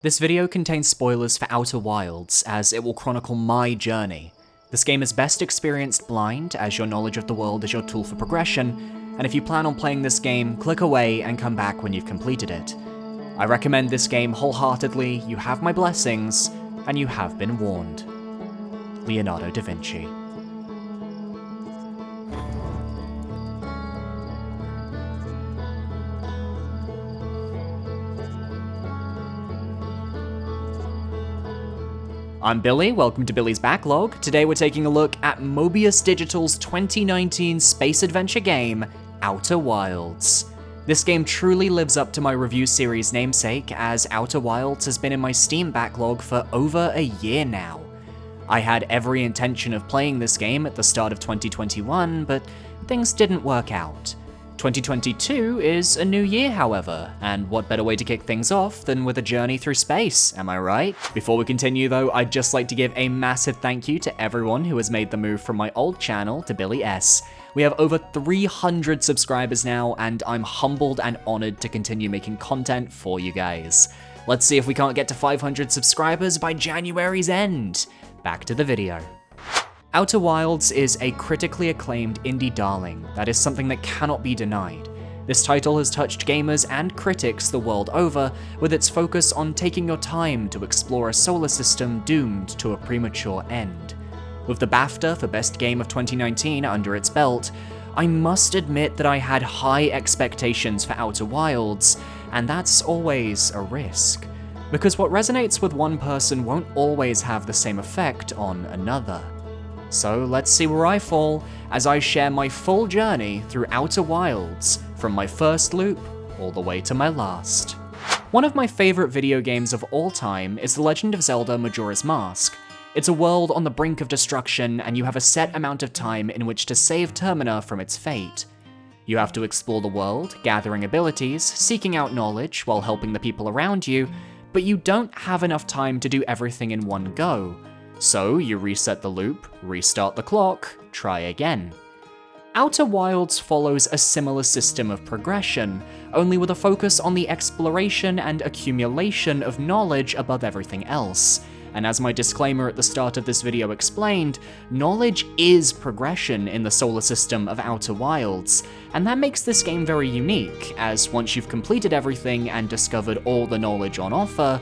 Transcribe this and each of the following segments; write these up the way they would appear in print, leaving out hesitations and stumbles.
This video contains spoilers for Outer Wilds, as it will chronicle my journey. This game is best experienced blind, as your knowledge of the world is your tool for progression, and if you plan on playing this game, click away and come back when you've completed it. I recommend this game wholeheartedly, you have my blessings, and you have been warned. Leonardo da Vinci. I'm Billy, welcome to Billy's Backlog. Today we're taking a look at Mobius Digital's 2019 space adventure game, Outer Wilds. This game truly lives up to my review series namesake, as Outer Wilds has been in my Steam backlog for over a year now. I had every intention of playing this game at the start of 2021, but things didn't work out. 2022 is a new year, however, and what better way to kick things off than with a journey through space, am I right? Before we continue though, I'd just like to give a massive thank you to everyone who has made the move from my old channel to Billy S. We have over 300 subscribers now, and I'm humbled and honored to continue making content for you guys. Let's see if we can't get to 500 subscribers by January's end. Back to the video. Outer Wilds is a critically acclaimed indie darling that is something that cannot be denied. This title has touched gamers and critics the world over, with its focus on taking your time to explore a solar system doomed to a premature end. With the BAFTA for Best Game of 2019 under its belt, I must admit that I had high expectations for Outer Wilds, and that's always a risk. Because what resonates with one person won't always have the same effect on another. So let's see where I fall as I share my full journey through Outer Wilds, from my first loop all the way to my last. One of my favorite video games of all time is The Legend of Zelda Majora's Mask. It's a world on the brink of destruction, and you have a set amount of time in which to save Termina from its fate. You have to explore the world, gathering abilities, seeking out knowledge while helping the people around you, but you don't have enough time to do everything in one go. So you reset the loop, restart the clock, try again. Outer Wilds follows a similar system of progression, only with a focus on the exploration and accumulation of knowledge above everything else. And as my disclaimer at the start of this video explained, knowledge is progression in the solar system of Outer Wilds, and that makes this game very unique, as once you've completed everything and discovered all the knowledge on offer,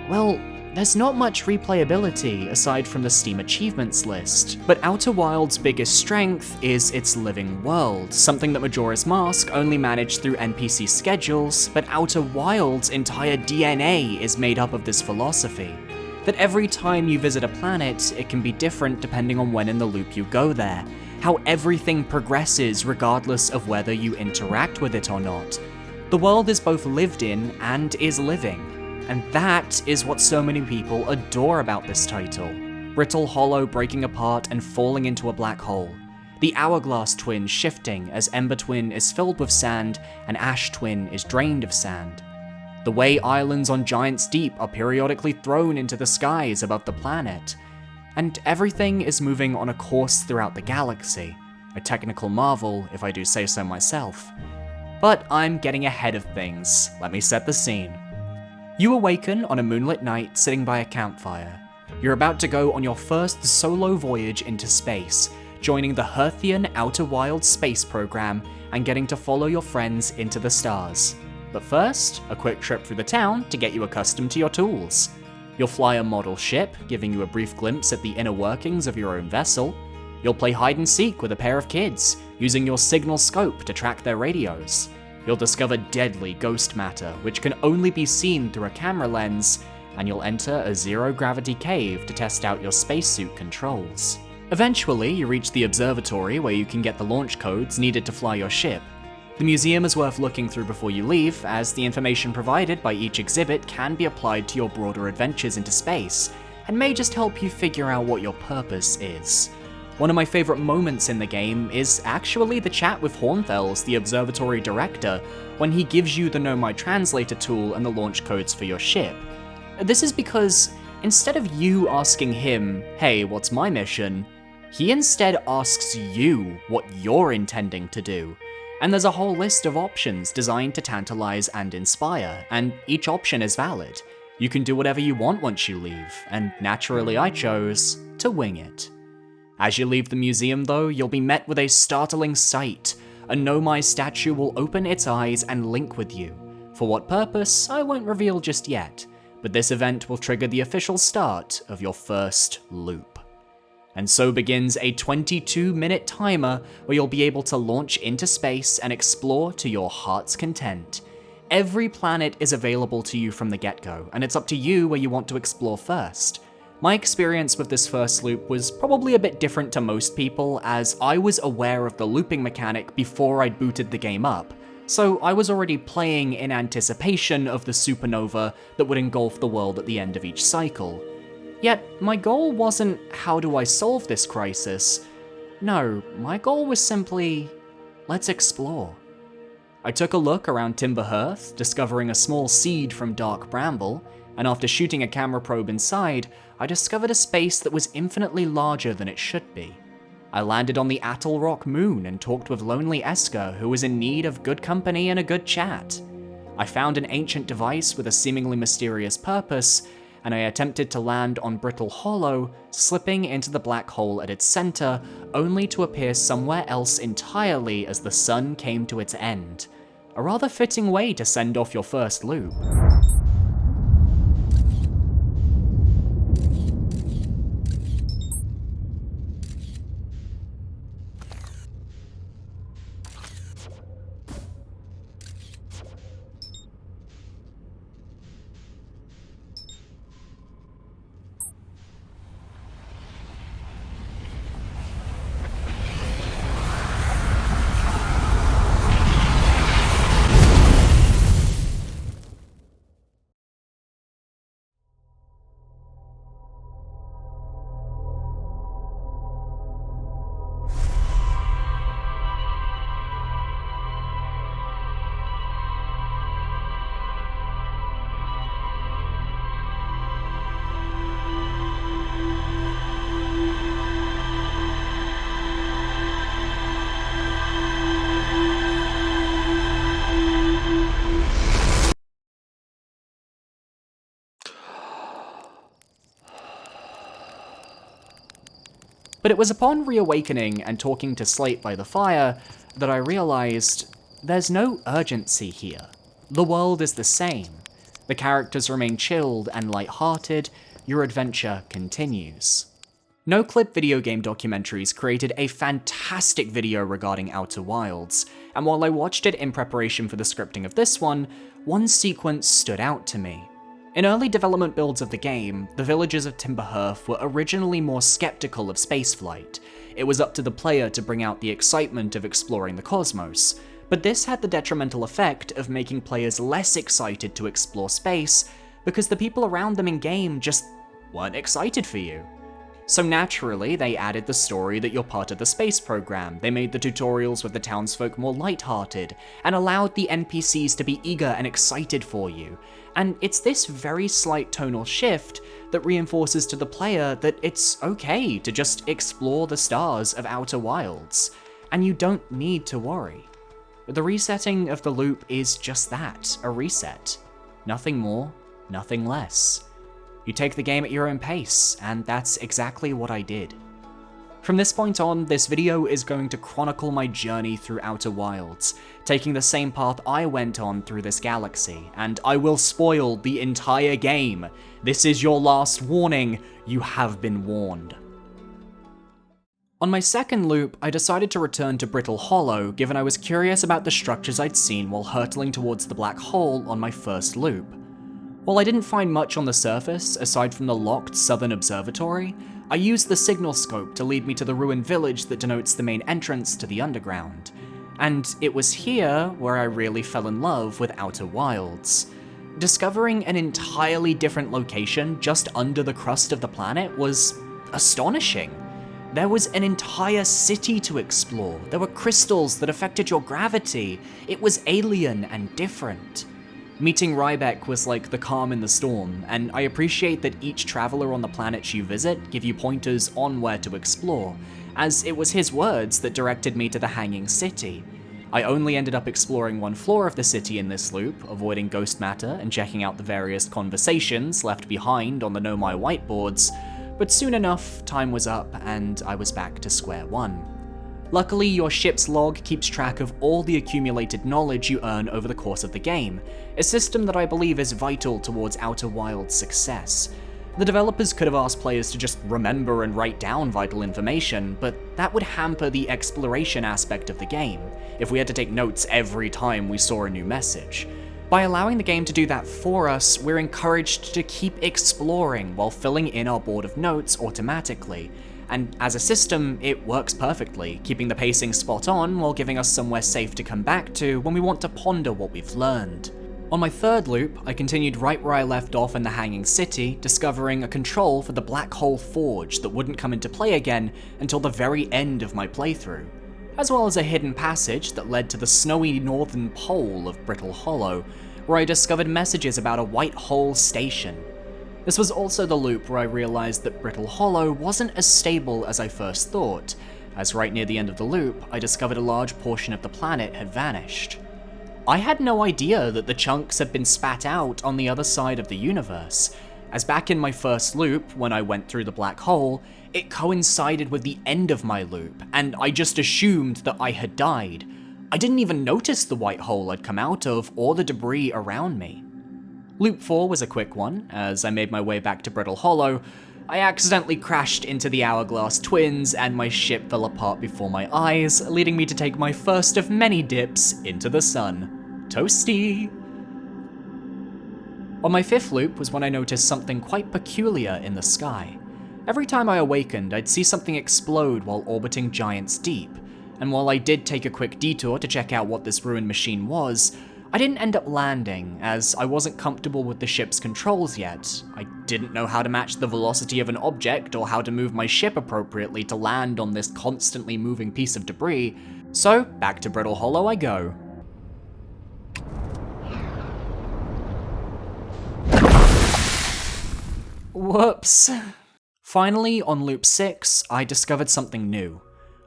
well, there's not much replayability aside from the Steam achievements list, but Outer Wilds' biggest strength is its living world, something that Majora's Mask only managed through NPC schedules, but Outer Wilds' entire DNA is made up of this philosophy. That every time you visit a planet, it can be different depending on when in the loop you go there, how everything progresses regardless of whether you interact with it or not. The world is both lived in and is living. And that is what so many people adore about this title. Brittle Hollow breaking apart and falling into a black hole. The Hourglass Twin shifting as Ember Twin is filled with sand and Ash Twin is drained of sand. The way islands on Giant's Deep are periodically thrown into the skies above the planet. And everything is moving on a course throughout the galaxy. A technical marvel, if I do say so myself. But I'm getting ahead of things. Let me set the scene. You awaken on a moonlit night sitting by a campfire. You're about to go on your first solo voyage into space, joining the Herthian Outer Wilds space program and getting to follow your friends into the stars. But first, a quick trip through the town to get you accustomed to your tools. You'll fly a model ship, giving you a brief glimpse at the inner workings of your own vessel. You'll play hide and seek with a pair of kids, using your signal scope to track their radios. You'll discover deadly ghost matter, which can only be seen through a camera lens, and you'll enter a zero-gravity cave to test out your spacesuit controls. Eventually, you reach the observatory where you can get the launch codes needed to fly your ship. The museum is worth looking through before you leave, as the information provided by each exhibit can be applied to your broader adventures into space, and may just help you figure out what your purpose is. One of my favorite moments in the game is actually the chat with Hornfels, the observatory director, when he gives you the Know My Translator tool and the launch codes for your ship. This is because instead of you asking him, hey, what's my mission? He instead asks you what you're intending to do. And there's a whole list of options designed to tantalize and inspire, and each option is valid. You can do whatever you want once you leave, and naturally I chose to wing it. As you leave the museum though, you'll be met with a startling sight. A Nomai statue will open its eyes and link with you. For what purpose, I won't reveal just yet, but this event will trigger the official start of your first loop. And so begins a 22-minute timer where you'll be able to launch into space and explore to your heart's content. Every planet is available to you from the get-go, and it's up to you where you want to explore first. My experience with this first loop was probably a bit different to most people, as I was aware of the looping mechanic before I'd booted the game up, so I was already playing in anticipation of the supernova that would engulf the world at the end of each cycle. Yet, my goal wasn't, how do I solve this crisis? No, my goal was simply, let's explore. I took a look around Timberhearth, discovering a small seed from Dark Bramble, and after shooting a camera probe inside, I discovered a space that was infinitely larger than it should be. I landed on the Atoll Rock moon and talked with Lonely Esker, who was in need of good company and a good chat. I found an ancient device with a seemingly mysterious purpose, and I attempted to land on Brittle Hollow, slipping into the black hole at its center, only to appear somewhere else entirely as the sun came to its end. A rather fitting way to send off your first loop. But it was upon reawakening and talking to Slate by the fire that I realized there's no urgency here. The world is the same. The characters remain chilled and light-hearted. Your adventure continues. No-Clip video game documentaries created a fantastic video regarding Outer Wilds, and while I watched it in preparation for the scripting of this one sequence stood out to me. In early development builds of the game, the villagers of Timberhearth were originally more skeptical of spaceflight. It was up to the player to bring out the excitement of exploring the cosmos, but this had the detrimental effect of making players less excited to explore space because the people around them in-game just weren't excited for you. So naturally, they added the story that you're part of the space program, they made the tutorials with the townsfolk more lighthearted, and allowed the NPCs to be eager and excited for you. And it's this very slight tonal shift that reinforces to the player that it's okay to just explore the stars of Outer Wilds, and you don't need to worry. The resetting of the loop is just that, a reset. Nothing more, nothing less. You take the game at your own pace, and that's exactly what I did. From this point on, this video is going to chronicle my journey through Outer Wilds, taking the same path I went on through this galaxy, and I will spoil the entire game. This is your last warning, you have been warned. On my second loop, I decided to return to Brittle Hollow, given I was curious about the structures I'd seen while hurtling towards the black hole on my first loop. While I didn't find much on the surface, aside from the locked southern observatory, I used the signal scope to lead me to the ruined village that denotes the main entrance to the underground. And it was here where I really fell in love with Outer Wilds. Discovering an entirely different location just under the crust of the planet was astonishing. There was an entire city to explore, there were crystals that affected your gravity, it was alien and different. Meeting Rybeck was like the calm in the storm, and I appreciate that each traveler on the planets you visit give you pointers on where to explore, as it was his words that directed me to the Hanging City. I only ended up exploring one floor of the city in this loop, avoiding ghost matter and checking out the various conversations left behind on the Nomai whiteboards, but soon enough, time was up and I was back to square one. Luckily, your ship's log keeps track of all the accumulated knowledge you earn over the course of the game, a system that I believe is vital towards Outer Wilds' success. The developers could have asked players to just remember and write down vital information, but that would hamper the exploration aspect of the game, if we had to take notes every time we saw a new message. By allowing the game to do that for us, we're encouraged to keep exploring while filling in our board of notes automatically. And as a system, it works perfectly, keeping the pacing spot on while giving us somewhere safe to come back to when we want to ponder what we've learned. On my third loop, I continued right where I left off in the Hanging City, discovering a control for the Black Hole Forge that wouldn't come into play again until the very end of my playthrough, as well as a hidden passage that led to the snowy northern pole of Brittle Hollow, where I discovered messages about a white hole station. This was also the loop where I realized that Brittle Hollow wasn't as stable as I first thought, as right near the end of the loop, I discovered a large portion of the planet had vanished. I had no idea that the chunks had been spat out on the other side of the universe, as back in my first loop, when I went through the black hole, it coincided with the end of my loop, and I just assumed that I had died. I didn't even notice the white hole I'd come out of or the debris around me. Loop 4 was a quick one. As I made my way back to Brittle Hollow, I accidentally crashed into the Hourglass Twins and my ship fell apart before my eyes, leading me to take my first of many dips into the sun. Toasty! On my fifth loop was when I noticed something quite peculiar in the sky. Every time I awakened, I'd see something explode while orbiting Giants Deep, and while I did take a quick detour to check out what this ruined machine was, I didn't end up landing, as I wasn't comfortable with the ship's controls yet. I didn't know how to match the velocity of an object or how to move my ship appropriately to land on this constantly moving piece of debris, so back to Brittle Hollow I go. Whoops. Finally, on loop 6, I discovered something new.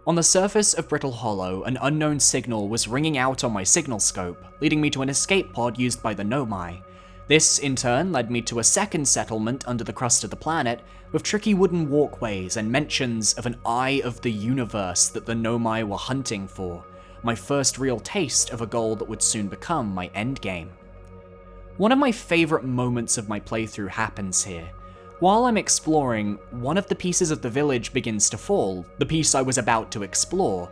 On the surface of Brittle Hollow, an unknown signal was ringing out on my signal scope, leading me to an escape pod used by the Nomai. This, in turn, led me to a second settlement under the crust of the planet, with tricky wooden walkways and mentions of an eye of the universe that the Nomai were hunting for, my first real taste of a goal that would soon become my endgame. One of my favourite moments of my playthrough happens here. While I'm exploring, one of the pieces of the village begins to fall, the piece I was about to explore,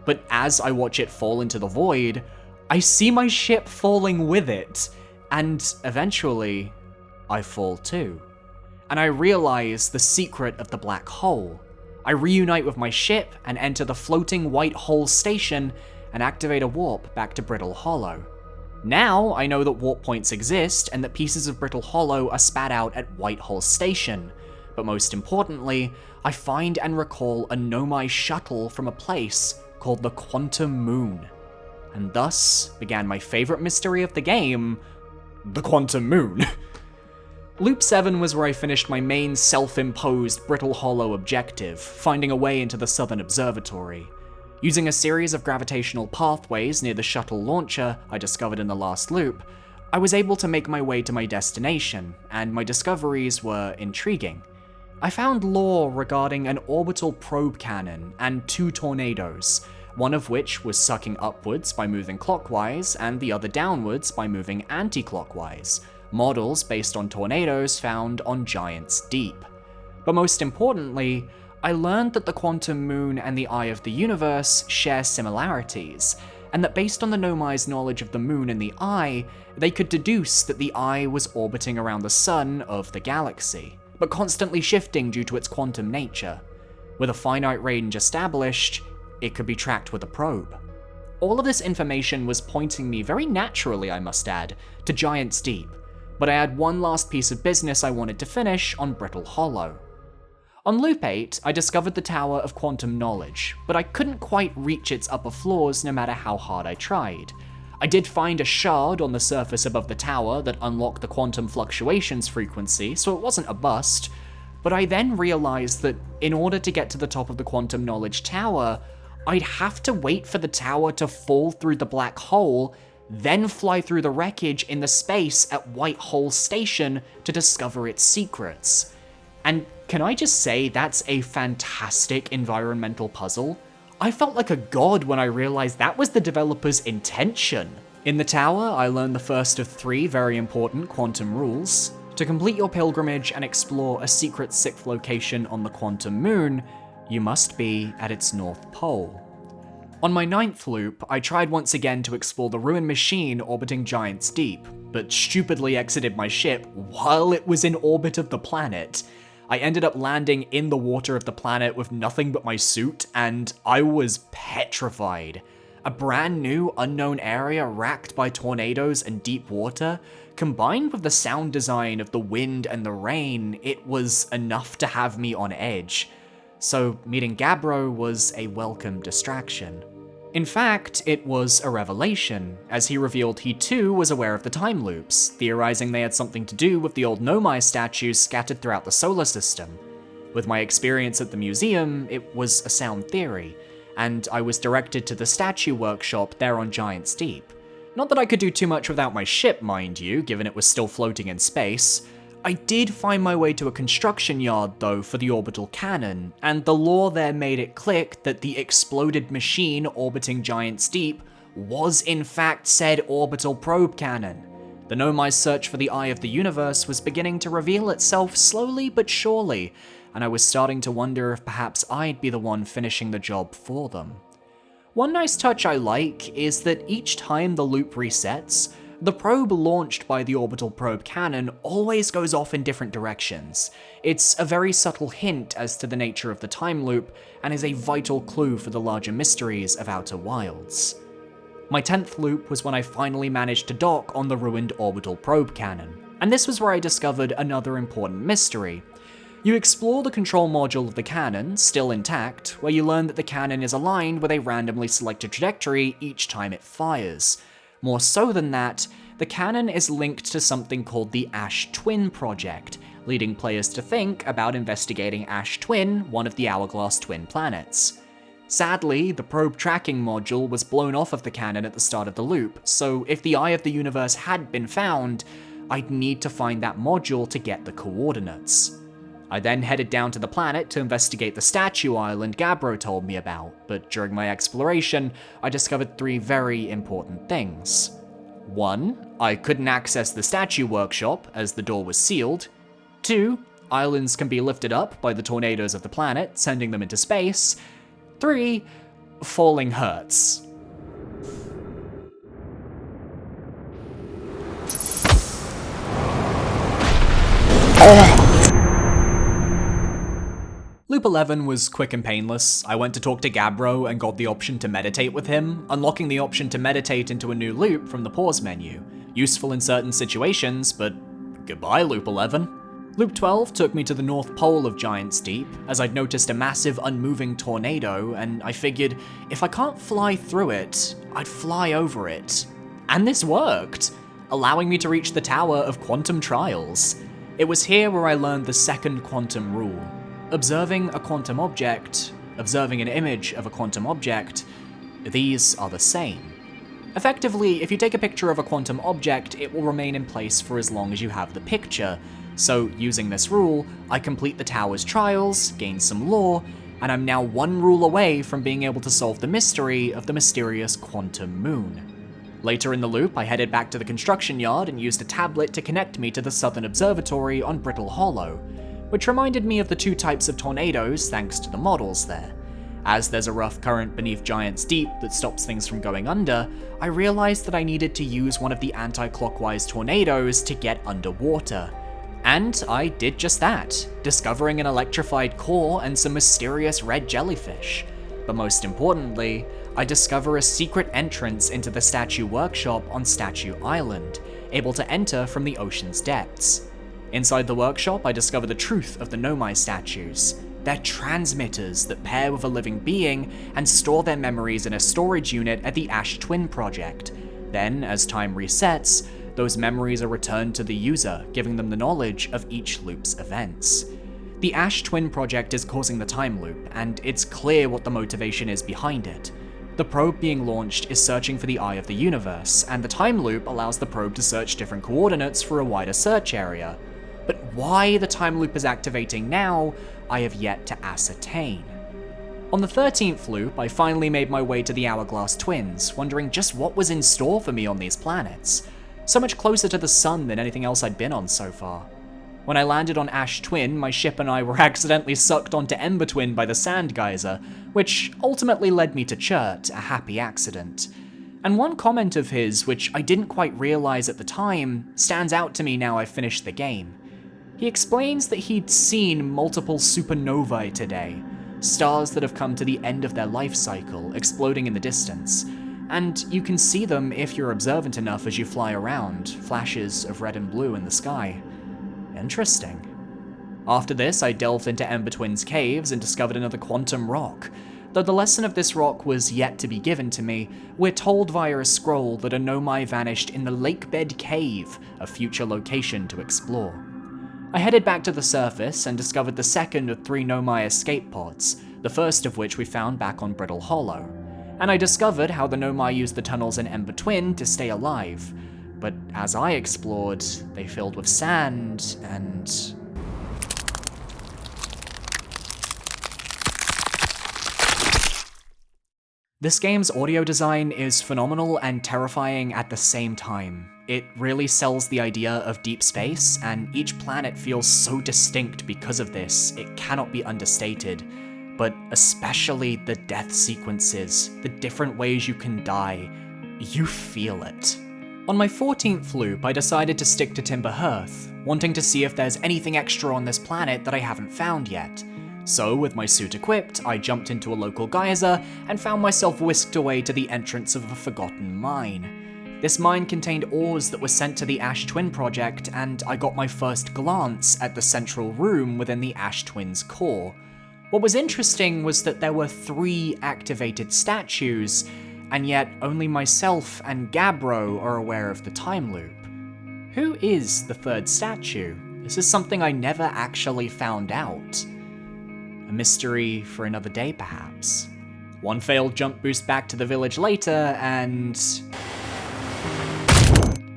but as I watch it fall into the void, I see my ship falling with it, and eventually, I fall too. And I realize the secret of the black hole. I reunite with my ship and enter the floating white hole station and activate a warp back to Brittle Hollow. Now, I know that warp points exist and that pieces of Brittle Hollow are spat out at White Hole Station, but most importantly, I find and recall a Nomai shuttle from a place called the Quantum Moon. And thus began my favorite mystery of the game, the Quantum Moon. Loop 7 was where I finished my main self-imposed Brittle Hollow objective, finding a way into the Southern Observatory. Using a series of gravitational pathways near the shuttle launcher I discovered in the last loop, I was able to make my way to my destination, and my discoveries were intriguing. I found lore regarding an orbital probe cannon and 2 tornadoes, one of which was sucking upwards by moving clockwise and the other downwards by moving anti-clockwise, models based on tornadoes found on Giants Deep. But most importantly, I learned that the Quantum Moon and the Eye of the Universe share similarities, and that based on the Nomai's knowledge of the Moon and the Eye, they could deduce that the Eye was orbiting around the sun of the galaxy, but constantly shifting due to its quantum nature. With a finite range established, it could be tracked with a probe. All of this information was pointing me very naturally, I must add, to Giants Deep, but I had one last piece of business I wanted to finish on Brittle Hollow. On Loop 8, I discovered the Tower of Quantum Knowledge, but I couldn't quite reach its upper floors no matter how hard I tried. I did find a shard on the surface above the tower that unlocked the quantum fluctuations frequency, so it wasn't a bust, but I then realized that in order to get to the top of the Quantum Knowledge Tower, I'd have to wait for the tower to fall through the black hole, then fly through the wreckage in the space at White Hole Station to discover its secrets. And can I just say that's a fantastic environmental puzzle? I felt like a god when I realized that was the developer's intention. In the tower, I learned the first of 3 very important quantum rules. To complete your pilgrimage and explore a secret 6th location on the quantum moon, you must be at its North Pole. On my 9th loop, I tried once again to explore the ruined machine orbiting Giants Deep, but stupidly exited my ship while it was in orbit of the planet. I ended up landing in the water of the planet with nothing but my suit, and I was petrified. A brand new, unknown area racked by tornadoes and deep water, combined with the sound design of the wind and the rain, it was enough to have me on edge. So meeting Gabbro was a welcome distraction. In fact, it was a revelation, as he revealed he too was aware of the time loops, theorizing they had something to do with the old Nomai statues scattered throughout the solar system. With my experience at the museum, it was a sound theory, and I was directed to the statue workshop there on Giants Deep. Not that I could do too much without my ship, mind you, given it was still floating in space. I did find my way to a construction yard, though, for the orbital cannon, and the lore there made it click that the exploded machine orbiting Giants Deep was in fact said orbital probe cannon. The Nomai's search for the eye of the universe was beginning to reveal itself slowly but surely, and I was starting to wonder if perhaps I'd be the one finishing the job for them. One nice touch I like is that each time the loop resets, the probe launched by the orbital probe cannon always goes off in different directions. It's a very subtle hint as to the nature of the time loop, and is a vital clue for the larger mysteries of Outer Wilds. My 10th loop was when I finally managed to dock on the ruined orbital probe cannon, and this was where I discovered another important mystery. You explore the control module of the cannon, still intact, where you learn that the cannon is aligned with a randomly selected trajectory each time it fires. More so than that, the cannon is linked to something called the Ash Twin Project, leading players to think about investigating Ash Twin, one of the Hourglass twin planets. Sadly, the probe tracking module was blown off of the cannon at the start of the loop, so if the Eye of the Universe had been found, I'd need to find that module to get the coordinates. I then headed down to the planet to investigate the statue island Gabbro told me about, but during my exploration, I discovered 3 very important things. 1, I couldn't access the statue workshop as the door was sealed. 2, islands can be lifted up by the tornadoes of the planet, sending them into space. 3, falling hurts. Loop 11 was quick and painless. I went to talk to Gabbro and got the option to meditate with him, unlocking the option to meditate into a new loop from the pause menu. Useful in certain situations, but goodbye Loop 11. Loop 12 took me to the North Pole of Giants Deep, as I'd noticed a massive unmoving tornado, and I figured if I can't fly through it, I'd fly over it. And this worked, allowing me to reach the Tower of Quantum Trials. It was here where I learned the second quantum rule. Observing a quantum object, observing an image of a quantum object, these are the same. Effectively, if you take a picture of a quantum object, it will remain in place for as long as you have the picture. So, using this rule, I complete the tower's trials, gain some lore, and I'm now 1 rule away from being able to solve the mystery of the mysterious quantum moon. Later in the loop, I headed back to the construction yard and used a tablet to connect me to the Southern Observatory on Brittle Hollow, which reminded me of the 2 types of tornadoes thanks to the models there. As there's a rough current beneath Giants Deep that stops things from going under, I realized that I needed to use one of the anti-clockwise tornadoes to get underwater. And I did just that, discovering an electrified core and some mysterious red jellyfish. But most importantly, I discover a secret entrance into the statue workshop on Statue Island, able to enter from the ocean's depths. Inside the workshop, I discover the truth of the Nomai statues. They're transmitters that pair with a living being and store their memories in a storage unit at the Ash Twin Project. Then, as time resets, those memories are returned to the user, giving them the knowledge of each loop's events. The Ash Twin project is causing the time loop, and it's clear what the motivation is behind it. The probe being launched is searching for the eye of the universe, and the time loop allows the probe to search different coordinates for a wider search area. But why the time loop is activating now, I have yet to ascertain. On the 13th loop, I finally made my way to the Hourglass Twins, wondering just what was in store for me on these planets. So much closer to the sun than anything else I'd been on so far. When I landed on Ash Twin, my ship and I were accidentally sucked onto Ember Twin by the sand geyser, which ultimately led me to Chert, a happy accident. And one comment of his, which I didn't quite realize at the time, stands out to me now I've finished the game. He explains that he'd seen multiple supernovae today, stars that have come to the end of their life cycle, exploding in the distance. And you can see them if you're observant enough as you fly around, flashes of red and blue in the sky. Interesting. After this, I delved into Ember Twin's caves and discovered another quantum rock. Though the lesson of this rock was yet to be given to me, we're told via a scroll that a Nomai vanished in the Lakebed Cave, a future location to explore. I headed back to the surface and discovered the second of 3 Nomai escape pods, the first of which we found back on Brittle Hollow. And I discovered how the Nomai used the tunnels in Ember Twin to stay alive. But as I explored, they filled with sand and... This game's audio design is phenomenal and terrifying at the same time. It really sells the idea of deep space, and each planet feels so distinct because of this, it cannot be understated. But especially the death sequences, the different ways you can die, you feel it. On my 14th loop, I decided to stick to Timber Hearth, wanting to see if there's anything extra on this planet that I haven't found yet. So, with my suit equipped, I jumped into a local geyser and found myself whisked away to the entrance of a forgotten mine. This mine contained ores that were sent to the Ash Twin project, and I got my first glance at the central room within the Ash Twin's core. What was interesting was that there were 3 activated statues, and yet only myself and Gabbro are aware of the time loop. Who is the 3rd statue? This is something I never actually found out. A mystery for another day, perhaps. One failed jump boost back to the village later, and...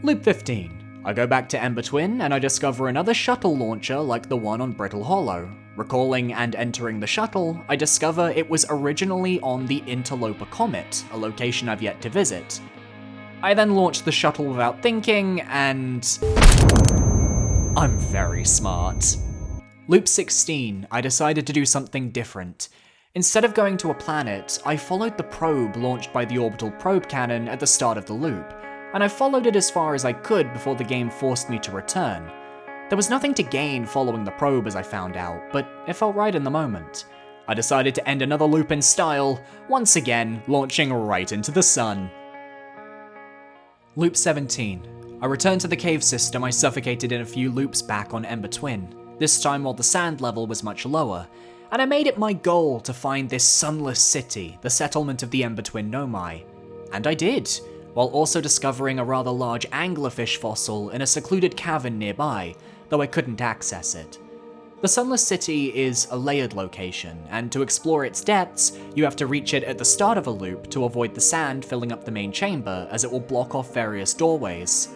Loop 15. I go back to Ember Twin, and I discover another shuttle launcher like the one on Brittle Hollow. Recalling and entering the shuttle, I discover it was originally on the Interloper Comet, a location I've yet to visit. I then launch the shuttle without thinking, and... I'm very smart. Loop 16, I decided to do something different. Instead of going to a planet, I followed the probe launched by the Orbital Probe Cannon at the start of the loop, and I followed it as far as I could before the game forced me to return. There was nothing to gain following the probe as I found out, but it felt right in the moment. I decided to end another loop in style, once again launching right into the sun. Loop 17. I returned to the cave system I suffocated in a few loops back on Ember Twin, this time while the sand level was much lower, and I made it my goal to find this sunless city, the settlement of the Ember Twin Nomai. And I did, while also discovering a rather large anglerfish fossil in a secluded cavern nearby, though I couldn't access it. The Sunless City is a layered location, and to explore its depths, you have to reach it at the start of a loop to avoid the sand filling up the main chamber, as it will block off various doorways.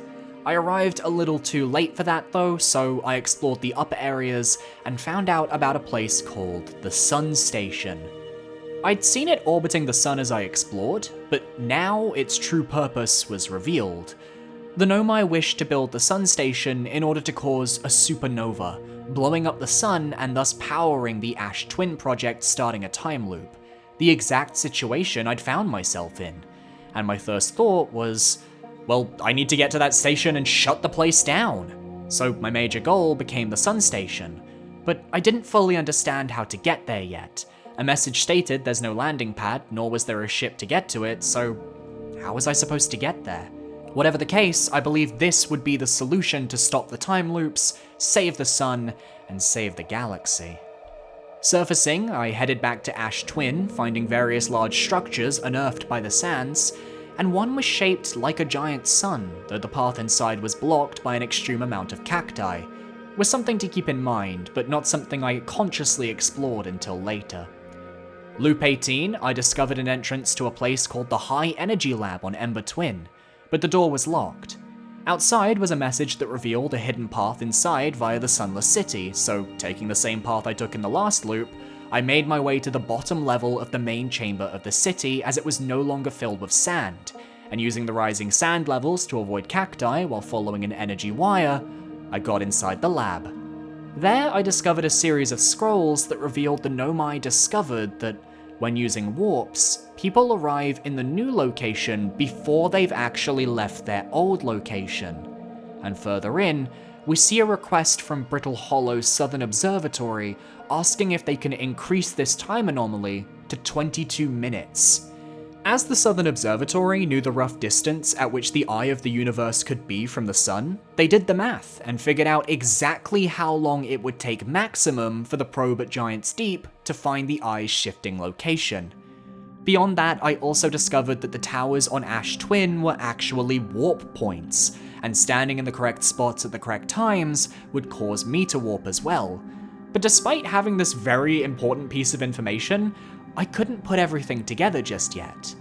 I arrived a little too late for that though, so I explored the upper areas and found out about a place called the Sun Station. I'd seen it orbiting the sun as I explored, but now its true purpose was revealed. The Nomai wished to build the Sun Station in order to cause a supernova, blowing up the sun and thus powering the Ash Twin project, starting a time loop. The exact situation I'd found myself in. And my first thought was, well, I need to get to that station and shut the place down. So my major goal became the Sun Station. But I didn't fully understand how to get there yet. A message stated there's no landing pad, nor was there a ship to get to it, so how was I supposed to get there? Whatever the case, I believe this would be the solution to stop the time loops, save the sun, and save the galaxy. Surfacing, I headed back to Ash Twin, finding various large structures unearthed by the sands, and one was shaped like a giant sun, though the path inside was blocked by an extreme amount of cacti. was something to keep in mind, but not something I consciously explored until later. Loop 18, I discovered an entrance to a place called the High Energy Lab on Ember Twin, but the door was locked. Outside was a message that revealed a hidden path inside via the Sunless City, so taking the same path I took in the last loop, I made my way to the bottom level of the main chamber of the city as it was no longer filled with sand, and using the rising sand levels to avoid cacti while following an energy wire, I got inside the lab. There I discovered a series of scrolls that revealed the Nomai discovered that when using warps, people arrive in the new location before they've actually left their old location. And further in, we see a request from Brittle Hollow's Southern Observatory asking if they can increase this time anomaly to 22 minutes. As the Southern Observatory knew the rough distance at which the eye of the universe could be from the sun, they did the math and figured out exactly how long it would take maximum for the probe at Giant's Deep to find the eye's shifting location. Beyond that, I also discovered that the towers on Ash Twin were actually warp points, and standing in the correct spots at the correct times would cause me to warp as well. But despite having this very important piece of information, I couldn't put everything together just yet.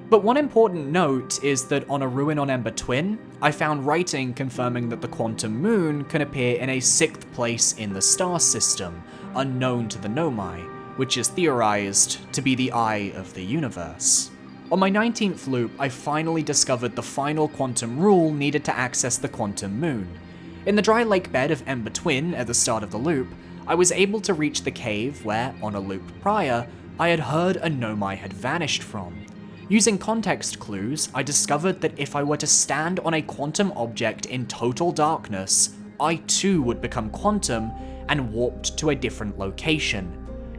But one important note is that on a ruin on Ember Twin, I found writing confirming that the quantum moon can appear in a 6th place in the star system, unknown to the Nomai, which is theorized to be the eye of the universe. On my 19th loop, I finally discovered the final quantum rule needed to access the quantum moon. In the dry lake bed of Ember Twin at the start of the loop, I was able to reach the cave where, on a loop prior, I had heard a Nomai had vanished from. Using context clues, I discovered that if I were to stand on a quantum object in total darkness, I too would become quantum and warped to a different location.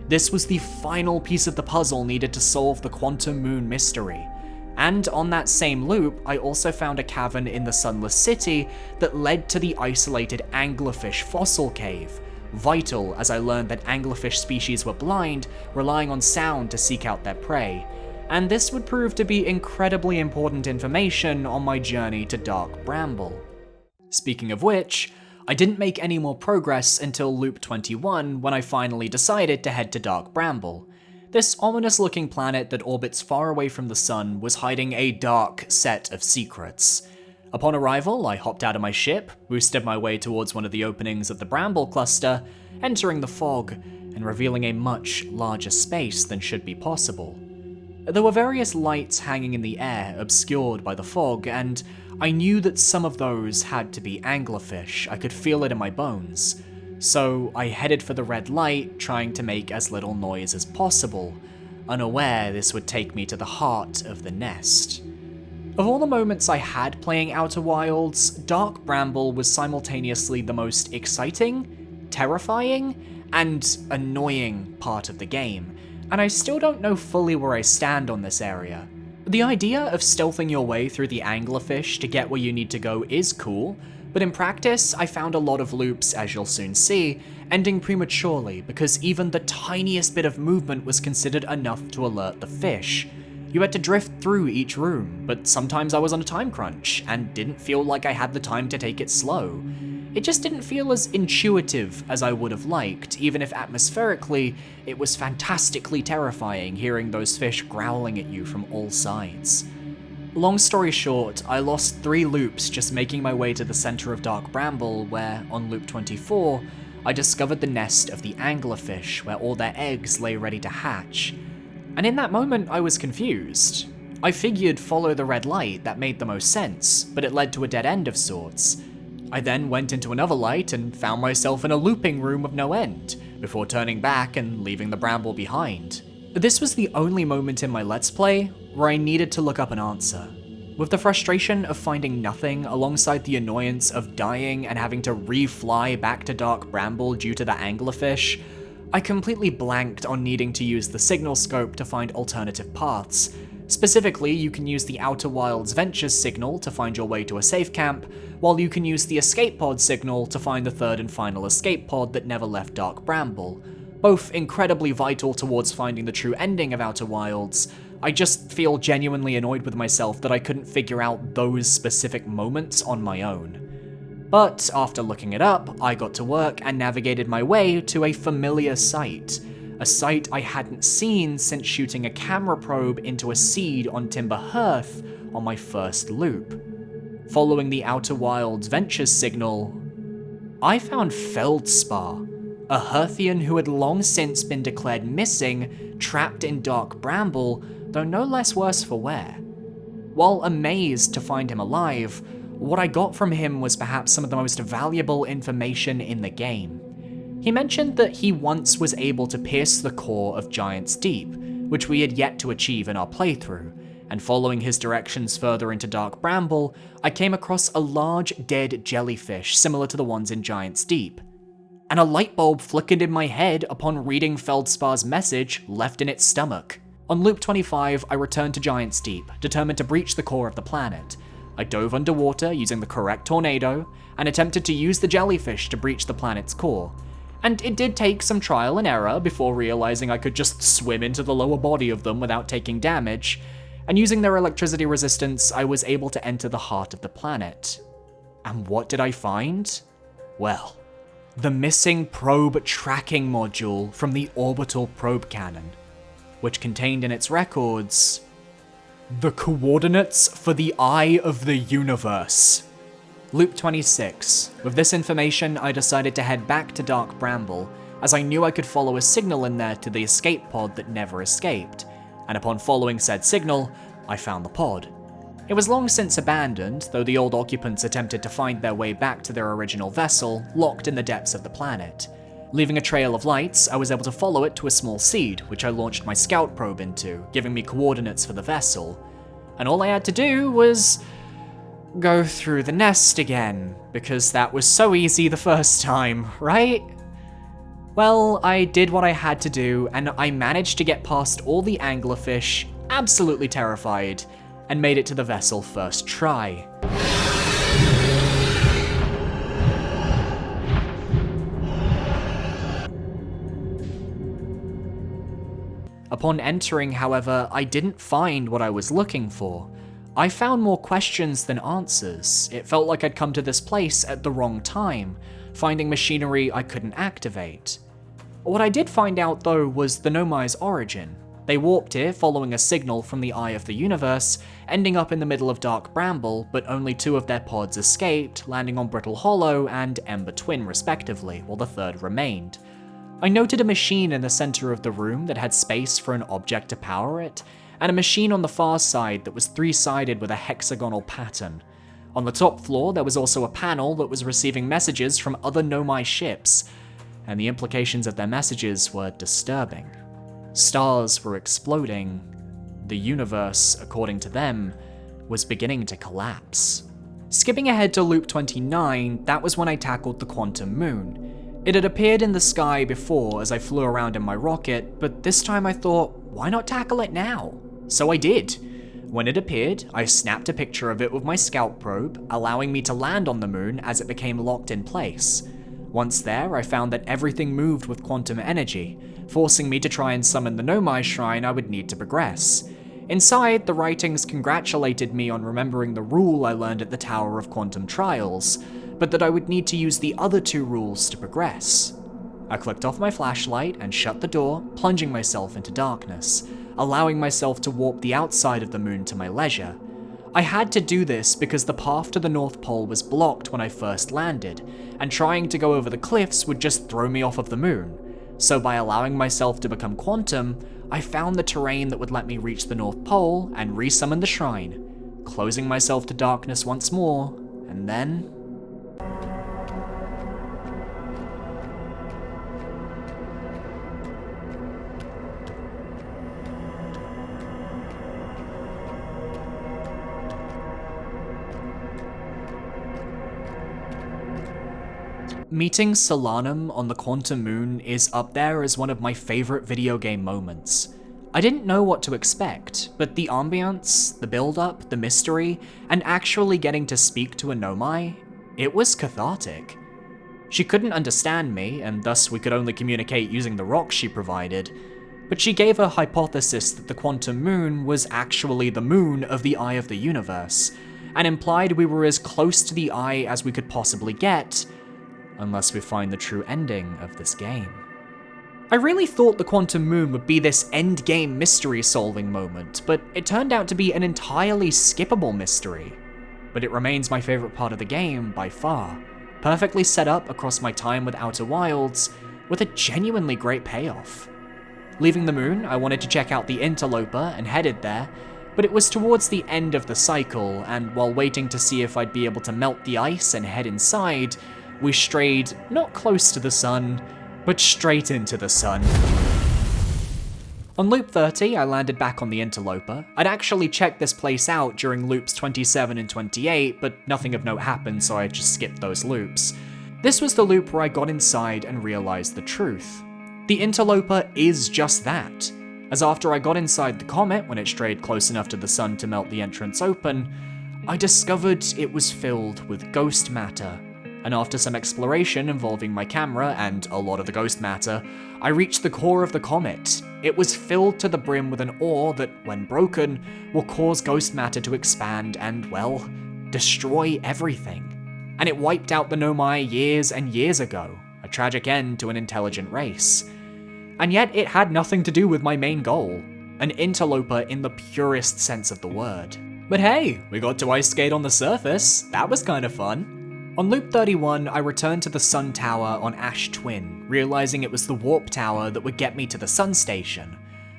This was the final piece of the puzzle needed to solve the quantum moon mystery. And on that same loop, I also found a cavern in the Sunless City that led to the isolated anglerfish fossil cave, vital as I learned that anglerfish species were blind, relying on sound to seek out their prey. And this would prove to be incredibly important information on my journey to Dark Bramble. Speaking of which, I didn't make any more progress until loop 21 when I finally decided to head to Dark Bramble. This ominous-looking planet that orbits far away from the sun was hiding a dark set of secrets. Upon arrival, I hopped out of my ship, boosted my way towards one of the openings of the Bramble cluster, entering the fog and revealing a much larger space than should be possible. There were various lights hanging in the air, obscured by the fog, and I knew that some of those had to be anglerfish. I could feel it in my bones. So I headed for the red light, trying to make as little noise as possible, unaware this would take me to the heart of the nest. Of all the moments I had playing Outer Wilds, Dark Bramble was simultaneously the most exciting, terrifying, and annoying part of the game, and I still don't know fully where I stand on this area. The idea of stealthing your way through the anglerfish to get where you need to go is cool, but in practice, I found a lot of loops, as you'll soon see, ending prematurely because even the tiniest bit of movement was considered enough to alert the fish. You had to drift through each room, but sometimes I was on a time crunch and didn't feel like I had the time to take it slow. It just didn't feel as intuitive as I would have liked, even if atmospherically, it was fantastically terrifying hearing those fish growling at you from all sides. Long story short, I lost 3 loops just making my way to the center of Dark Bramble, where, on loop 24, I discovered the nest of the anglerfish, where all their eggs lay ready to hatch. And in that moment, I was confused. I figured follow the red light, that made the most sense, but it led to a dead end of sorts. I then went into another light and found myself in a looping room of no end, before turning back and leaving the Bramble behind. This was the only moment in my Let's Play where I needed to look up an answer. With the frustration of finding nothing alongside the annoyance of dying and having to re-fly back to Dark Bramble due to the anglerfish, I completely blanked on needing to use the signal scope to find alternative paths. Specifically, you can use the Outer Wilds Ventures signal to find your way to a safe camp, while you can use the escape pod signal to find the third and final escape pod that never left Dark Bramble. Both incredibly vital towards finding the true ending of Outer Wilds. I just feel genuinely annoyed with myself that I couldn't figure out those specific moments on my own. But after looking it up, I got to work and navigated my way to a familiar sight. A sight I hadn't seen since shooting a camera probe into a seed on Timber Hearth on my first loop. Following the Outer Wilds Ventures signal, I found Feldspar, a Hearthian who had long since been declared missing, trapped in dark Bramble, though no less worse for wear. While amazed to find him alive, what I got from him was perhaps some of the most valuable information in the game. He mentioned that he once was able to pierce the core of Giant's Deep, which we had yet to achieve in our playthrough, and following his directions further into Dark Bramble, I came across a large dead jellyfish similar to the ones in Giant's Deep. And a light bulb flickered in my head upon reading Feldspar's message left in its stomach. On Loop 25, I returned to Giant's Deep, determined to breach the core of the planet. I dove underwater using the correct tornado, and attempted to use the jellyfish to breach the planet's core. And it did take some trial and error before realizing I could just swim into the lower body of them without taking damage, and using their electricity resistance, I was able to enter the heart of the planet. And what did I find? Well, the missing probe tracking module from the orbital probe cannon, which contained in its records the coordinates for the Eye of the Universe. Loop 26. With this information, I decided to head back to Dark Bramble, as I knew I could follow a signal in there to the escape pod that never escaped, and upon following said signal, I found the pod. It was long since abandoned, though the old occupants attempted to find their way back to their original vessel, locked in the depths of the planet. Leaving a trail of lights, I was able to follow it to a small seed, which I launched my scout probe into, giving me coordinates for the vessel. And all I had to do was go through the nest again, because that was so easy the first time, right? Well, I did what I had to do, and I managed to get past all the anglerfish, absolutely terrified, and made it to the vessel first try. Upon entering, however, I didn't find what I was looking for. I found more questions than answers. It felt like I'd come to this place at the wrong time, finding machinery I couldn't activate. What I did find out though was the Nomai's origin. They warped here following a signal from the Eye of the Universe, ending up in the middle of Dark Bramble, but only 2 of their pods escaped, landing on Brittle Hollow and Ember Twin respectively, while the third remained. I noted a machine in the center of the room that had space for an object to power it, and a machine on the far side that was 3-sided with a hexagonal pattern. On the top floor, there was also a panel that was receiving messages from other Nomai ships, and the implications of their messages were disturbing. Stars were exploding. The universe, according to them, was beginning to collapse. Skipping ahead to Loop 29, that was when I tackled the Quantum Moon. It had appeared in the sky before as I flew around in my rocket, but this time I thought, why not tackle it now? So I did. When it appeared, I snapped a picture of it with my scout probe, allowing me to land on the moon as it became locked in place. Once there, I found that everything moved with quantum energy, forcing me to try and summon the Nomai shrine I would need to progress. Inside, the writings congratulated me on remembering the rule I learned at the Tower of Quantum Trials, but that I would need to use the other 2 rules to progress. I clicked off my flashlight and shut the door, plunging myself into darkness, allowing myself to warp the outside of the moon to my leisure. I had to do this because the path to the North Pole was blocked when I first landed, and trying to go over the cliffs would just throw me off of the moon. So by allowing myself to become quantum, I found the terrain that would let me reach the North Pole and resummon the shrine, closing myself to darkness once more, and then meeting Solanum on the Quantum Moon is up there as one of my favorite video game moments. I didn't know what to expect, but the ambience, the build-up, the mystery, and actually getting to speak to a Nomai, it was cathartic. She couldn't understand me, and thus we could only communicate using the rocks she provided, but she gave her hypothesis that the Quantum Moon was actually the moon of the Eye of the Universe, and implied we were as close to the eye as we could possibly get, unless we find the true ending of this game. I really thought the Quantum Moon would be this endgame mystery-solving moment, but it turned out to be an entirely skippable mystery. But it remains my favorite part of the game by far, perfectly set up across my time with Outer Wilds, with a genuinely great payoff. Leaving the moon, I wanted to check out the Interloper and headed there, but it was towards the end of the cycle, and while waiting to see if I'd be able to melt the ice and head inside, we strayed not close to the sun, but straight into the sun. On loop 30, I landed back on the Interloper. I'd actually checked this place out during loops 27 and 28, but nothing of note happened, so I just skipped those loops. This was the loop where I got inside and realized the truth. The Interloper is just that, as after I got inside the comet when it strayed close enough to the sun to melt the entrance open, I discovered it was filled with ghost matter. And after some exploration involving my camera and a lot of the ghost matter, I reached the core of the comet. It was filled to the brim with an ore that, when broken, will cause ghost matter to expand and, well, destroy everything. And it wiped out the Nomai years and years ago, a tragic end to an intelligent race. And yet it had nothing to do with my main goal, an interloper in the purest sense of the word. But hey, we got to ice skate on the surface, that was kind of fun. On loop 31, I returned to the Sun Tower on Ash Twin, realizing it was the warp tower that would get me to the Sun Station.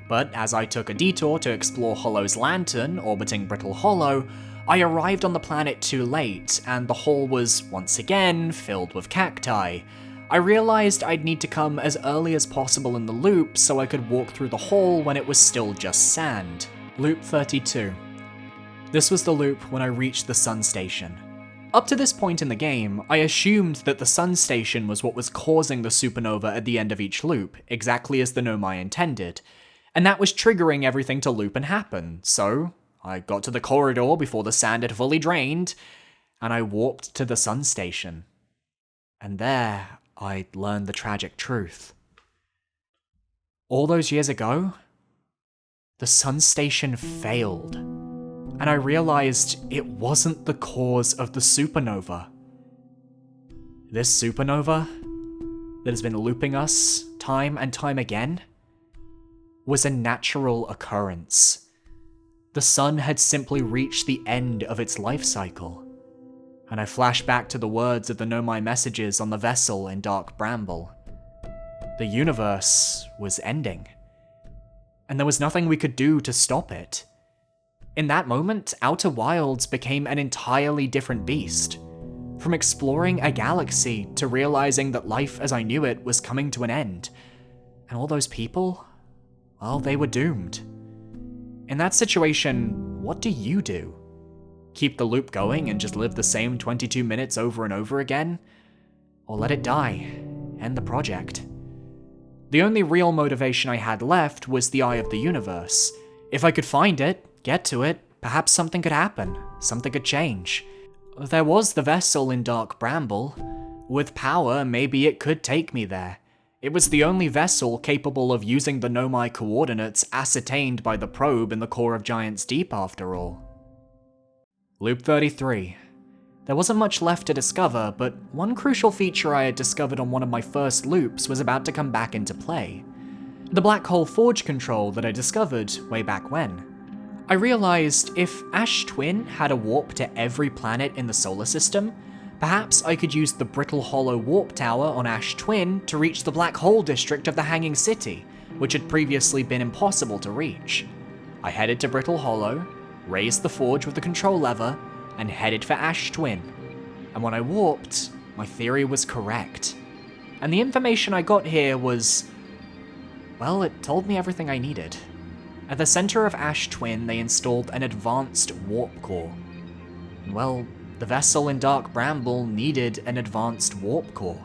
But as I took a detour to explore Hollow's lantern orbiting Brittle Hollow, I arrived on the planet too late, and the hole was, once again, filled with cacti. I realized I'd need to come as early as possible in the loop so I could walk through the hole when it was still just sand. Loop 32. This was the loop when I reached the Sun Station. Up to this point in the game, I assumed that the Sun Station was what was causing the supernova at the end of each loop, exactly as the Nomai intended, and that was triggering everything to loop and happen, so I got to the corridor before the sand had fully drained, and I warped to the Sun Station. And there, I learned the tragic truth. All those years ago, the Sun Station failed. And I realized it wasn't the cause of the supernova. This supernova, that has been looping us time and time again, was a natural occurrence. The sun had simply reached the end of its life cycle, and I flashed back to the words of the Nomai messages on the vessel in Dark Bramble. The universe was ending, and there was nothing we could do to stop it. In that moment, Outer Wilds became an entirely different beast. From exploring a galaxy to realizing that life as I knew it was coming to an end. And all those people, well, they were doomed. In that situation, what do you do? Keep the loop going and just live the same 22 minutes over and over again? Or let it die, end the project? The only real motivation I had left was the Eye of the Universe. If I could find it, get to it, perhaps something could happen, something could change. There was the vessel in Dark Bramble. With power, maybe it could take me there. It was the only vessel capable of using the Nomai coordinates ascertained by the probe in the core of Giant's Deep after all. Loop 33. There wasn't much left to discover, but one crucial feature I had discovered on one of my first loops was about to come back into play. The black hole forge control that I discovered way back when. I realized if Ash Twin had a warp to every planet in the solar system, perhaps I could use the Brittle Hollow warp tower on Ash Twin to reach the black hole district of the Hanging City, which had previously been impossible to reach. I headed to Brittle Hollow, raised the forge with the control lever, and headed for Ash Twin. And when I warped, my theory was correct. And the information I got here was, well, it told me everything I needed. At the center of Ash Twin, they installed an advanced warp core. And well, the vessel in Dark Bramble needed an advanced warp core.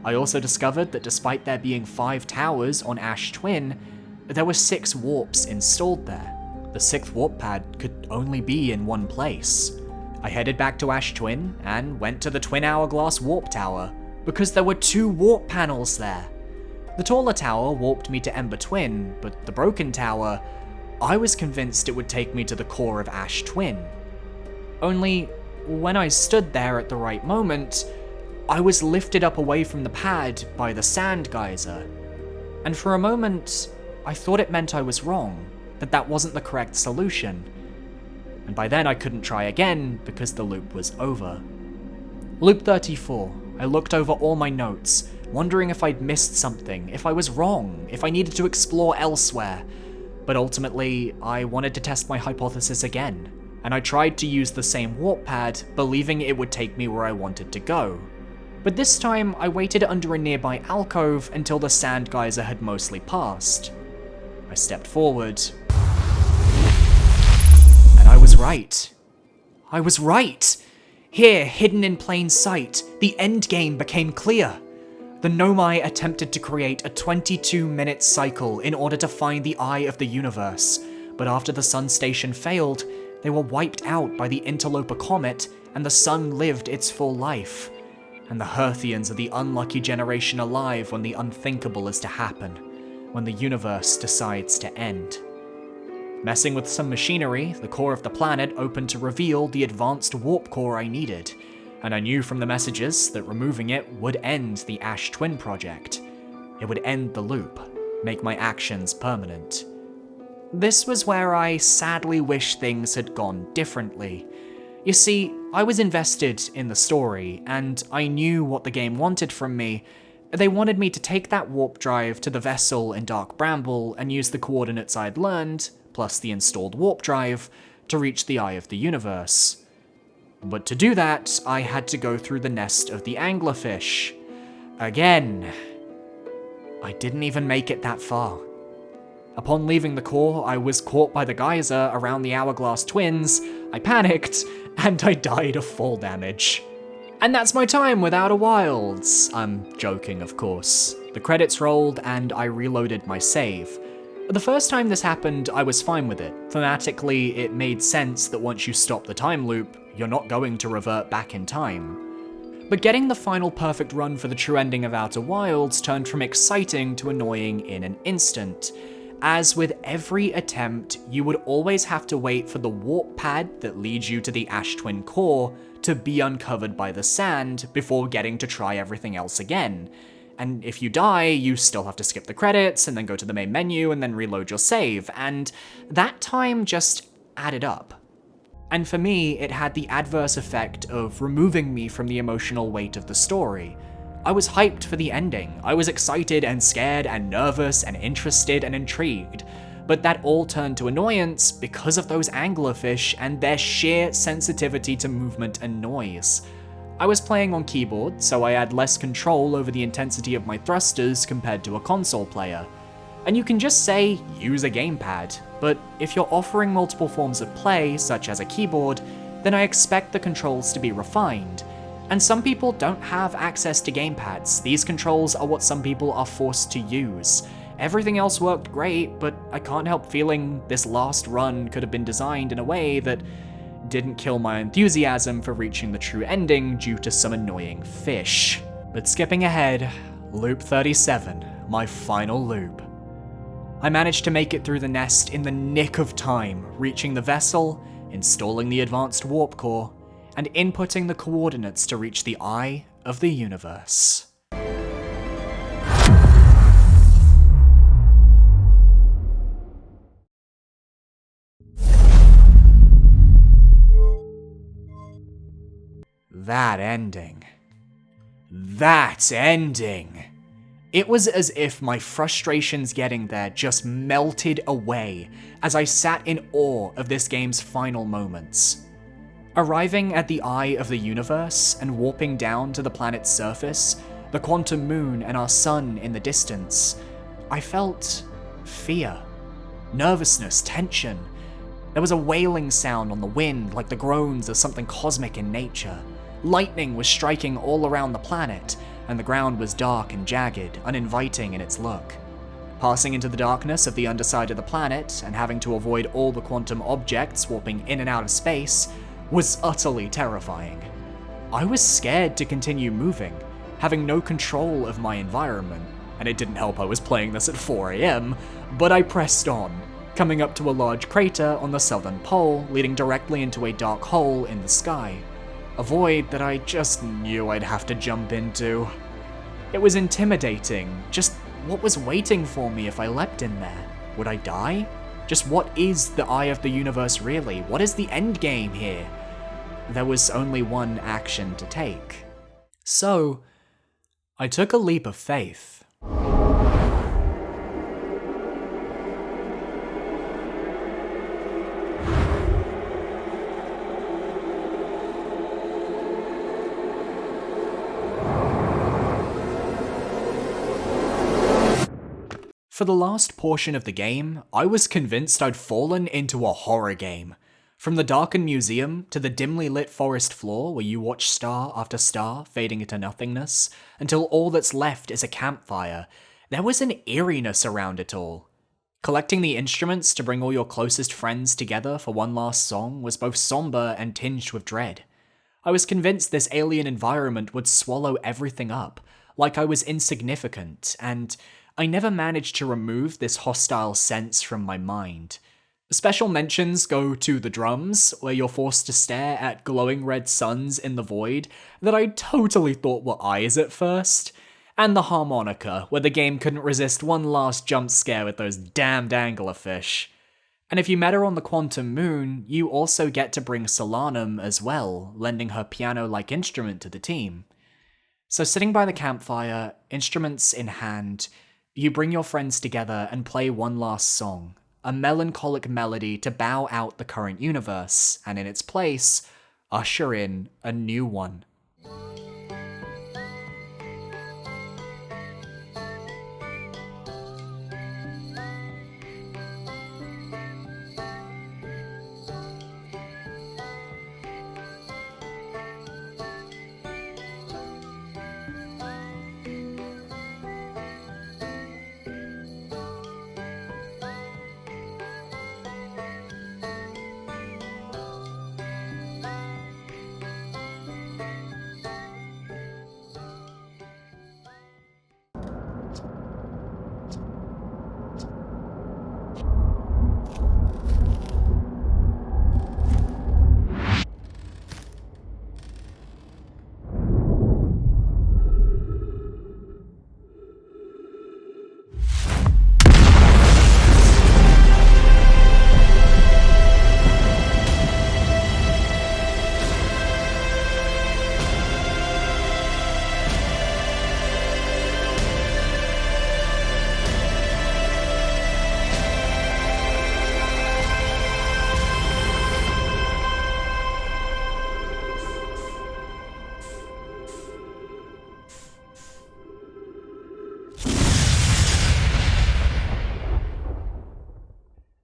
I also discovered that despite there being 5 towers on Ash Twin, there were 6 warps installed there. The 6th warp pad could only be in one place. I headed back to Ash Twin and went to the Twin Hourglass warp tower, because there were 2 warp panels there. The taller tower warped me to Ember Twin, but the broken tower, I was convinced it would take me to the core of Ash Twin. Only, when I stood there at the right moment, I was lifted up away from the pad by the sand geyser. And for a moment, I thought it meant I was wrong, that wasn't the correct solution. And by then I couldn't try again because the loop was over. Loop 34. I looked over all my notes, wondering if I'd missed something, if I was wrong, if I needed to explore elsewhere. But ultimately, I wanted to test my hypothesis again, and I tried to use the same warp pad, believing it would take me where I wanted to go. But this time, I waited under a nearby alcove until the sand geyser had mostly passed. I stepped forward, and I was right. I was right! Here, hidden in plain sight, the endgame became clear. The Nomai attempted to create a 22-minute cycle in order to find the eye of the universe, but after the sun station failed, they were wiped out by the interloper comet, and the sun lived its full life. And the Hearthians are the unlucky generation alive when the unthinkable is to happen, when the universe decides to end. Messing with some machinery, the core of the planet opened to reveal the advanced warp core I needed, and I knew from the messages that removing it would end the Ash Twin project. It would end the loop, make my actions permanent. This was where I sadly wish things had gone differently. You see, I was invested in the story, and I knew what the game wanted from me. They wanted me to take that warp drive to the vessel in Dark Bramble and use the coordinates I'd learned, plus the installed warp drive, to reach the eye of the universe. But to do that, I had to go through the nest of the anglerfish. Again. I didn't even make it that far. Upon leaving the core, I was caught by the geyser around the Hourglass Twins, I panicked, and I died of fall damage. And that's my time with Outer Wilds. I'm joking, of course. The credits rolled, and I reloaded my save. The first time this happened, I was fine with it. Thematically, it made sense that once you stop the time loop, you're not going to revert back in time. But getting the final perfect run for the true ending of Outer Wilds turned from exciting to annoying in an instant. As with every attempt, you would always have to wait for the warp pad that leads you to the Ash Twin core to be uncovered by the sand before getting to try everything else again. And if you die, you still have to skip the credits and then go to the main menu and then reload your save, and that time just added up. And for me, it had the adverse effect of removing me from the emotional weight of the story. I was hyped for the ending. I was excited and scared and nervous and interested and intrigued. But that all turned to annoyance because of those anglerfish and their sheer sensitivity to movement and noise. I was playing on keyboard, so I had less control over the intensity of my thrusters compared to a console player. And you can just say, use a gamepad, but if you're offering multiple forms of play, such as a keyboard, then I expect the controls to be refined. And some people don't have access to gamepads. These controls are what some people are forced to use. Everything else worked great, but I can't help feeling this last run could have been designed in a way that didn't kill my enthusiasm for reaching the true ending due to some annoying fish. But skipping ahead, loop 37, my final loop. I managed to make it through the nest in the nick of time, reaching the vessel, installing the advanced warp core, and inputting the coordinates to reach the eye of the universe. That ending. It was as if my frustrations getting there just melted away as I sat in awe of this game's final moments. Arriving at the eye of the universe and warping down to the planet's surface, the quantum moon and our sun in the distance, I felt fear, nervousness, tension. There was a wailing sound on the wind like the groans of something cosmic in nature. Lightning was striking all around the planet, and the ground was dark and jagged, uninviting in its look. Passing into the darkness of the underside of the planet, and having to avoid all the quantum objects warping in and out of space, was utterly terrifying. I was scared to continue moving, having no control of my environment, and it didn't help I was playing this at 4 AM, but I pressed on. coming up to a large crater on the southern pole, leading directly into a dark hole in the sky. A void that I just knew I'd have to jump into. It was intimidating. Just what was waiting for me if I leapt in there? Would I die? Just what is the eye of the universe really? What is the end game here? There was only one action to take. So, I took a leap of faith. For the last portion of the game, I was convinced I'd fallen into a horror game. From the darkened museum to the dimly lit forest floor where you watch star after star fading into nothingness, until all that's left is a campfire, there was an eeriness around it all. Collecting the instruments to bring all your closest friends together for one last song was both somber and tinged with dread. I was convinced this alien environment would swallow everything up, like I was insignificant, and I never managed to remove this hostile sense from my mind. Special mentions go to the drums, where you're forced to stare at glowing red suns in the void that I totally thought were eyes at first, and the harmonica, where the game couldn't resist one last jump scare with those damned anglerfish. And if you met her on the Quantum Moon, you also get to bring Solanum as well, lending her piano-like instrument to the team. So sitting by the campfire, instruments in hand, you bring your friends together and play one last song, a melancholic melody to bow out the current universe, and in its place, usher in a new one.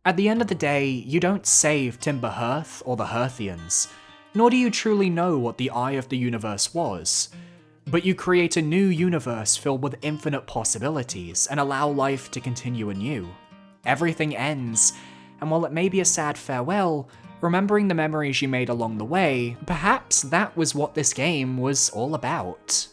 At the end of the day, you don't save Timber Hearth or the Hearthians, nor do you truly know what the eye of the universe was, but you create a new universe filled with infinite possibilities and allow life to continue anew. Everything ends, and while it may be a sad farewell, remembering the memories you made along the way, perhaps that was what this game was all about.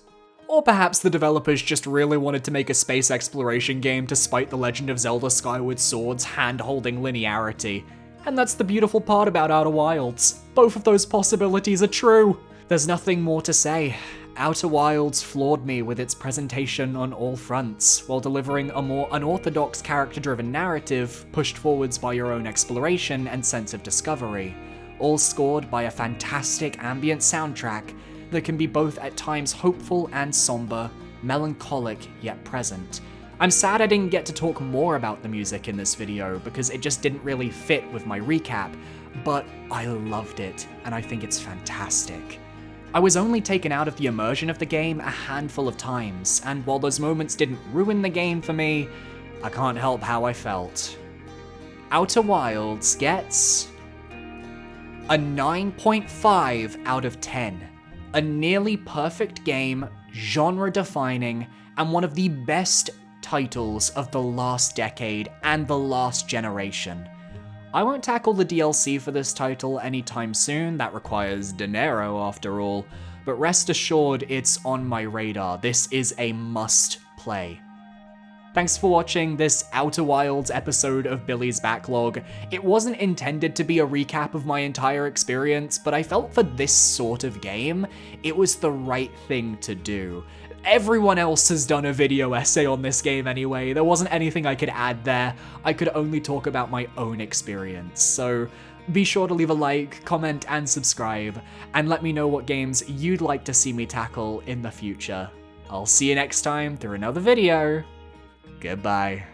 Or perhaps the developers just really wanted to make a space exploration game to spite The Legend of Zelda Skyward Sword's hand-holding linearity. And that's the beautiful part about Outer Wilds. Both of those possibilities are true. There's nothing more to say. Outer Wilds floored me with its presentation on all fronts, while delivering a more unorthodox character-driven narrative pushed forwards by your own exploration and sense of discovery, all scored by a fantastic ambient soundtrack that can be both at times hopeful and somber, melancholic yet present. I'm sad I didn't get to talk more about the music in this video because it just didn't really fit with my recap, but I loved it and I think it's fantastic. I was only taken out of the immersion of the game a handful of times, and while those moments didn't ruin the game for me, I can't help how I felt. Outer Wilds gets a 9.5 out of 10. A nearly perfect game, genre-defining, and one of the best titles of the last decade and the last generation. I won't tackle the DLC for this title anytime soon, that requires dinero after all, but rest assured it's on my radar. This is a must-play. Thanks for watching this Outer Wilds episode of Billy's Backlog. It wasn't intended to be a recap of my entire experience, but I felt for this sort of game, it was the right thing to do. Everyone else has done a video essay on this game anyway, there wasn't anything I could add there, I could only talk about my own experience, so be sure to leave a like, comment, and subscribe, and let me know what games you'd like to see me tackle in the future. I'll see you next time through another video. Goodbye.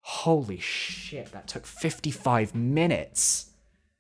Holy shit, that took 55 minutes.